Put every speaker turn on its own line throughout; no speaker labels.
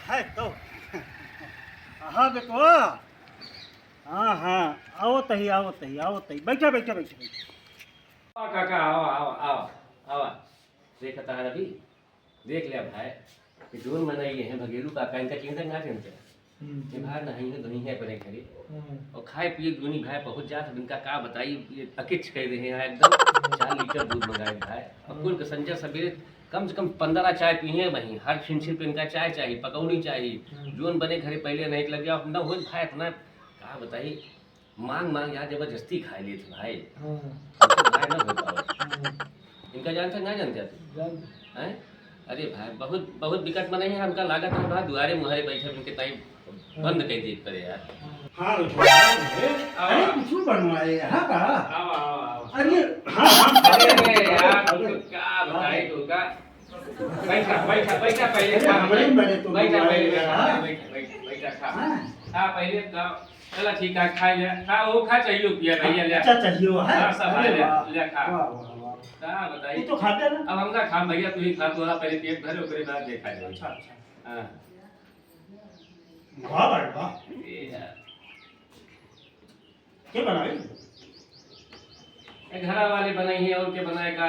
है तो हाँ बेटवा हाँ आओ तही बैठा
काका आओ आओ आओ आओ देखता है अभी देख लिया भाई कि जोन मनाइए हैं भगेलू काका इनका चिंता ना चिंता ये भाई नहीं है धनी है परे खरी और खाए पिए दुनी भाई पहुंच जात इनका का बताइए अकिच कह रहे हैं एकदम 4 लीटर दूध मंगाए भाई और कुल के संजय सवेरे कम से कम 15 चाय पिए वहीं हर छिनछिन पे इनका चाय चाहिए पकौड़ी चाहिए जोन बने घरे पहले नहीं लग गया न हो भाई अपना का बताइए मांग यार जबरदस्ती खाए लिए थे भाई भाई ना हो पाओ इनका जानते ना जानते हैं अरे भाई बहुत बहुत विकट में नहीं है हमका लागत है भाई दुआरे मुहारे बैठे उनके ताई बंद कर दी करे यार
हाँ अरे कुछ बनवाए हाँ का
आओ
अरे हाँ
अरे यार क्या बताए तू का बैठा पहले खा बैठा खा पहले चला ठीक है खा ले खा वो खा चाहिए पिया भैया ले
अच्छा चाहिए है
हां सब ले खा क्या बताइए
तो खाते ना
अब हम ना खा भैया तू ही खा तोरा पहले पेट भरे ओकरे बाद देखा जाए
अच्छा
हां
वाह वाह
ये यार
क्या बनाए
एक घरा वाले बनाई है और के बनाएगा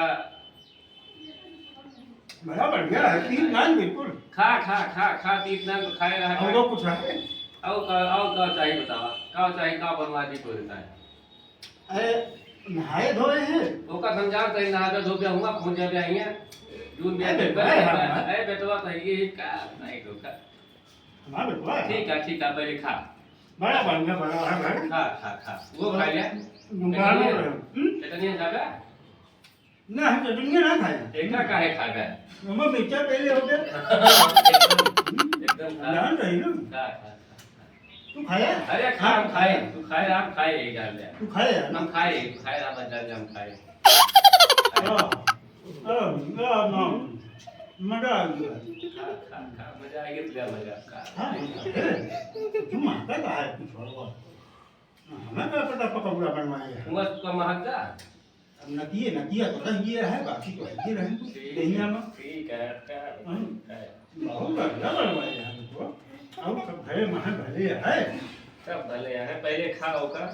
बड़ा बढ़िया है तीन नान बिल्कुल
खा तीन नान तो खाए रहा
और कुछ है
आओ का चाहिए बतावा का चाहिए का बनवा दी तो देता है
अरे नहाए धोए हैं
ओका संचार कहीं नहा के धो के हुआ पहुंच जाए आइए जून बिया दे ए बेटवा कहिए का नहीं तो का
हमारा बेटवा
ठीक है पहले खा
बड़ा बड़ा है भाई
खा वो खा लिया चटनी खागा
ना हम चटनी ना खाए
देखा काहे खागा
मम्मा बेचा पहले हो गया
एकदम
ना नहीं ना
खा
तू खाया
अरे खा हम खाए तू खाए हम खाए एक गाल ले
तू खाया
हम खाए हम जान हम खाए
ना मजा आ गया
खा मजा आएगी तुझे मजा का
तू माता का है कुछ और हमें क्या पता पकौड़ा बनवाया है
मस्त का महंगा
नकिया तो रह गया है बाकी तो है रहे तो दहिया में
ठीक है
बहुत बढ़िया बनवाया है हमको अब सब भले महा भले है
सब भले है पहले खाओ का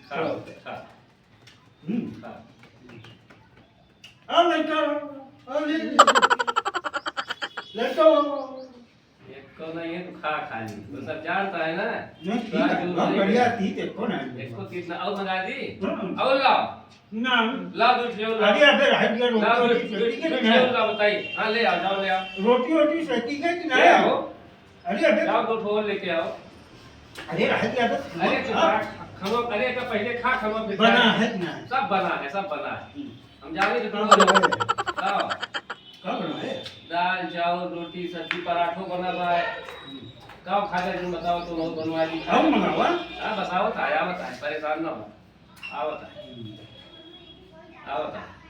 खा
अब लड़का अब लड़का
एक को नहीं है तो खा ली तो सब जानता है ना
नहीं ठीक है बहुत बढ़िया थी देखो ना
इसको कितना और मंगा दी और लाओ
ना
लाओ दूध ले लाओ
अरे अबे रह गया
लाओ
रोटी
दूध
रोटी के
ले लाओ बताइए हाँ ले आओ जाओ ले आओ
रोटी सेकी के कि
ले
नहीं
आओ
अरे अबे
जाओ दो ठोर लेके आओ
अरे रह गया
अरे तो खमो अरे का पहले खा खमो फिर
बना है कि नहीं
सब बना है हम जा रहे थे लाओ
क्या बना है
दाल चावल रोटी सब्जी पराठों बना हुआ है कब खाते तुम बताओ तुम और बनवा ली
अब मंगावा
हाँ बस आवत है परेशान ना हो आवत है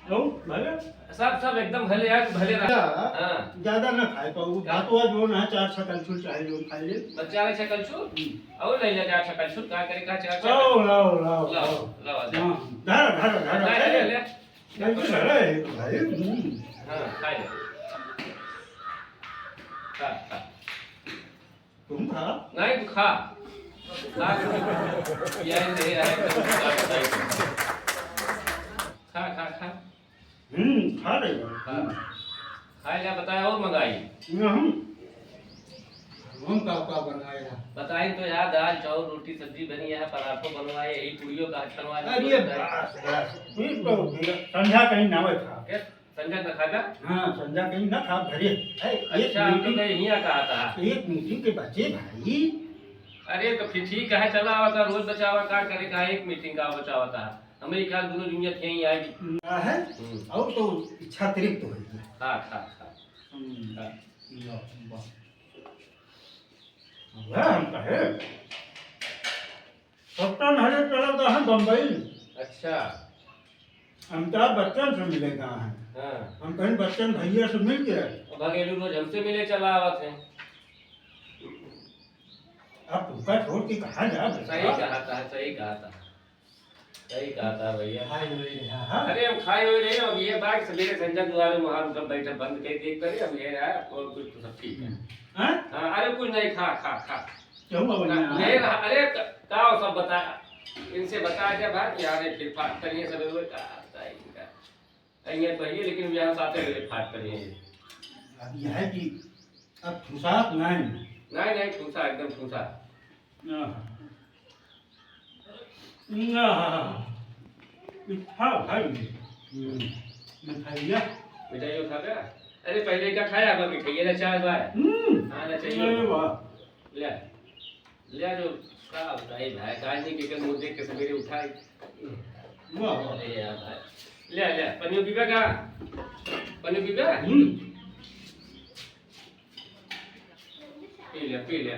ओ भले
सब एकदम भले है भले रहा हाँ
ज्यादा ना खाए पाऊ बात हुआ जो ना चार सकल छुट चाहे जो खा ले
बच्चा ने शकल छूट और ले जा शकल छूट का करे का चार
लाओ धर
ले
जल्दी अरे भाई
हाँ खा ले खा
तुम खा
नहीं तू खा ये नहीं है खा
खा रहे
खा लिया बताया और मंगाई
हम का बनाया
बताई तो यार दाल चावल रोटी सब्जी बनी है पराठों बनवाए यही पूरियों का छनवा
अरे फिर तो संध्या कहीं ना था
संजय का खागा
हाँ संध्या कहीं ना खा भरे
अच्छा हम तो कहीं यहाँ कहा था
एक मीटिंग के बच्चे भाई
अरे तो फिर ठीक है चला हुआ था रोज बचावा का करेगा एक मीटिंग का बचावा था हमें ख्याल दोनों दुनिया यहीं आएगी
है और तो इच्छा अतिरिक्त हो गई
खा
हम कहे कप्तान हरे चला था हम बम्बई
अच्छा
अमिताभ बच्चन से मिले कहाँ है
हाँ
हम कहीं बच्चन भैया से मिल गए
भगेलू रोज हमसे मिले चला आवा थे
अब तुमका छोड़ के कहा जा
सही कहा था भैया
हाँ
अरे हम खाए हुए नहीं अब ये बात सवेरे संजय द्वारे वहाँ बैठे बंद कर देख करे अब ये है और कुछ तो सब ठीक है
हाँ
हाँ अरे कुछ नहीं, खा खा खा।
क्या हुआ
नहीं
बढ़िया
रहा, अरे का वो सब बता, इनसे बता दिया भाई कि यार फिर फाट करिए सब हुए का आता है इनका कहिए तो ये, लेकिन यहाँ साथे मेरे फाट करिए।
अब यह है कि अब फुसात नहीं
नहीं नहीं ठूसा एकदम ठूसा।
हाँ भाई मिठाइया
मिठाई उठा गया। अरे पहले क्या खाया अब मिठाई ना चाय बाय आना चाहिए।
वाह
ले ले जो का भाई भाई काज नहीं के मुंह देख के सवेरे उठाई।
वाह
अरे यार भाई ले ले पनीर पीबे का, पनीर पीबे पी ले पी ले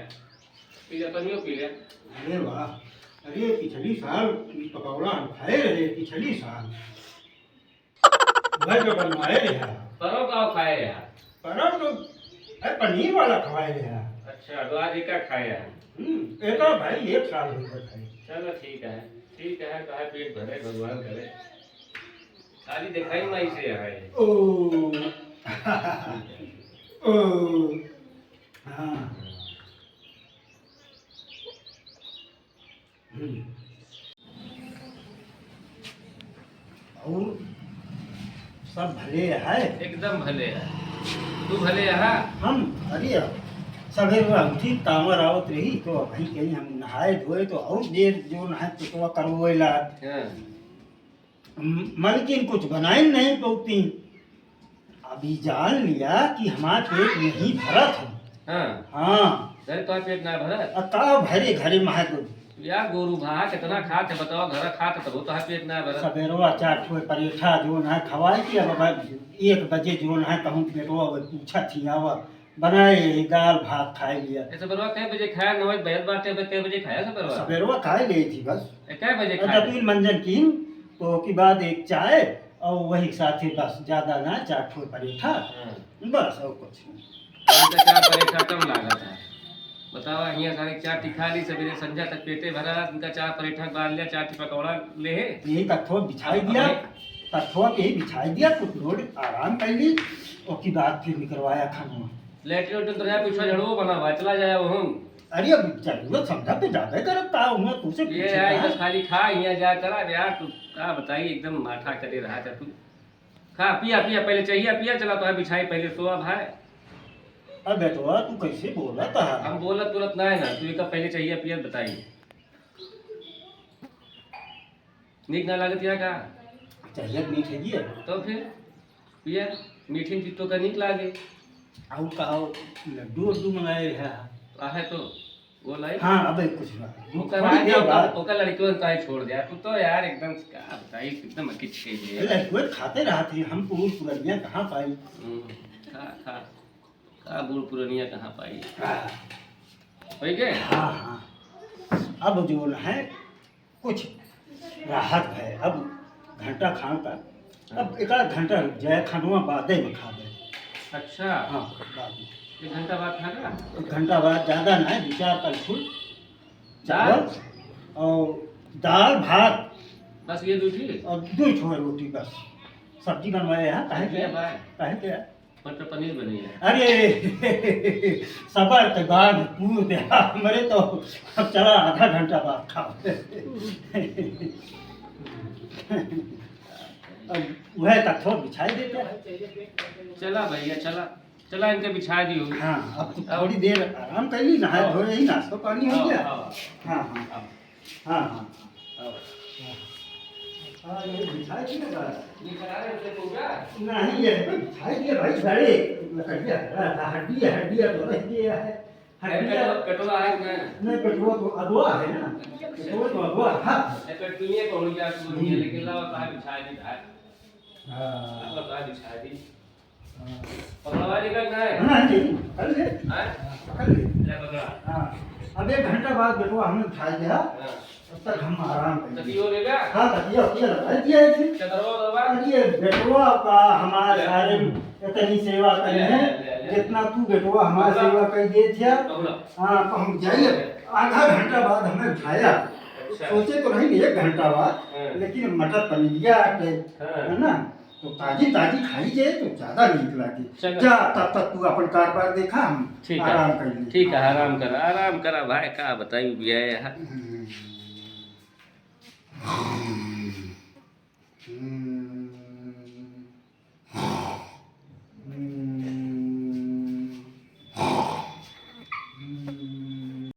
पी ले पनीर पी ले।
अरे वाह अरे पिछली साल पकौड़ा हम खाए रहे पिछली साल घर पे बनवाए रहे
परो का खाए यार।
पर तो अरे पनीर वाला खवाए रहे
अच्छा तो आज क्या खाए यार।
एक तो भाई एक साल हो गया खाए।
चलो ठीक है कहा पेट भरे भगवान करे, खाली दिखाई माई से है।
ओ ओ हाँ और सब भले है
एकदम भले है, तू भले है।
हम अरे सवेरे उठी तामर आवत रही तो भाई कहीं हम नहाए धोए तो और देर जो नहाए तो करवोला
हाँ।
मलकिन कुछ बनाई नहीं पौती। अभी जान लिया कि हमारा पेट नहीं भरा था।
हाँ
हाँ
घर तो पेट ना भरा
अता भरे घरे महा तो
या गोरू भा कितना खाते बताओ, घर खाते तब तो पेट ना भरा।
सवेरवा 4 ठो परेठा जो ना खवाए कि अब 1 बजे जो ना कहूँ बेटवा पूछा थी आवा बनाए दाल भात खाए लिया।
ऐसे बरवा कै बजे खाया, 9 बजे बाटे कै बजे खाया सब बरवा।
सवेरवा खाए ली थी बस
कै बजे खाया।
3 मंजन की तो के बाद एक चाय और वही साथे बस ज्यादा ना 4 ठो परेठा बस और कुछ नहीं।
चार परेठा कम लागत है बताओ। यहाँ सारे 4 टी खा ली सवेरे संध्या तक पेटे भरा, उनका 4 परेठा डाल लिया, 4 टी पकौड़ा ले
यही तत्व बिछाई दिया, तत्व यही बिछाई दिया कुछ रोड आराम कर ली और की बात फिर निकलवाया खाना।
लेटरिन उटरिन तो यहाँ पीछे झड़ो बना हुआ चला जाए वो हम।
अरे अब जरूरत समझा पे ज्यादा करता हूँ मैं तुझसे
ये यार बस खाली खा यहाँ जा करा यार। तू क्या बताइए एकदम माठा करे रहा था तू। खा पिया पिया पहले चाहिए पिया, चला तो है बिछाई पहले सोआ भाई।
अब बेटवा तू कैसे बोला था?
हम बोलत तुरंत ना है ना, तू एक पहले चाहिए पिया बताइए। नीक ना लागत या का
चाहिए मीठे जी
तो फिर पिया मीठी चीज तो का नीक लागे।
और का लड्डू वड्डू मंगाए है
आहे तो वो लाई।
हाँ अब कुछ ना
ओकर देर बाद ओकर लड़कियों का छोड़ दिया तू तो यार एकदम क्या बताइए एकदम अकिच छे है।
लड़कियों खाते रहा थे हम पुरानिया कहाँ पाई।
खा खा का बूढ़ पुरानिया कहाँ पाई भाई के।
हाँ हाँ अब जो है कुछ राहत है। अब घंटा खान का अब 1 घंटा रुक जाए खानुआ बादे में खा गए।
अच्छा
हाँ बाद में
1 घंटा बाद खाना।
1 घंटा बाद ज़्यादा ना 2-4 कलछुल चावल और दाल भात
बस ये दूठी
और 2 छोर रोटी बस। सब्जी बनवाए हैं काहे के
भाई
काहे के
मटर पनीर बनी है।
अरे सबर के बाद पूर दे हमारे तो अब चला आधा घंटा बाद खाओ। अब वह तक थोड़ा बिछाई देते।
चला भैया चला चला इनके बिछा दी होगी।
हाँ अब थोड़ी देर आराम कर ली नहाए धोए ही नाश्ता पानी हो गया। हाँ हाँ हाँ हाँ हाँ ये बिछाई थी ना
ये करा रहे थे तो क्या
नहीं ये बिछाई दिया भाई सारे लकड़िया हड्डी तो रह गया है। हड्डियाँ
कटोरा है ना
नहीं पेट्रोल तो अदवा है ना पेट्रोल तो अदवा था।
कटुनिए को हो गया तो नहीं लेकिन लावा का बिछा दी था।
हाँ
लावा का बिछा दी पकड़वा लेगा ना है
नहीं कर ले
हां
कर ले
ले पकड़ा।
हाँ अब 1 घंटा बाद बेटवा हमने उठाई दिया
हां
तब तक हम आराम कर
तकियो लेगा।
हाँ तकिया लगा दिया है।
चदरवा दबा
अरे बेटवा का हमारे सारे इतनी सेवा करी है जितना तू बेटवा हमारी सेवा कर दे दिया। हाँ तो हम जाइए आधा घंटा बाद हमें उठाया। सोचे तो नहीं 1 घंटा बाद लेकिन मटर पनीर है ना तो ताजी ताजी खाई जाए तो ज्यादा नीक लागे।
चलो।
जा तब तक तू अपन कारबार देखा, हम
ठीक
आराम
है
कर ली।
ठीक है, आराम करा भाई, का बताई बिया यार।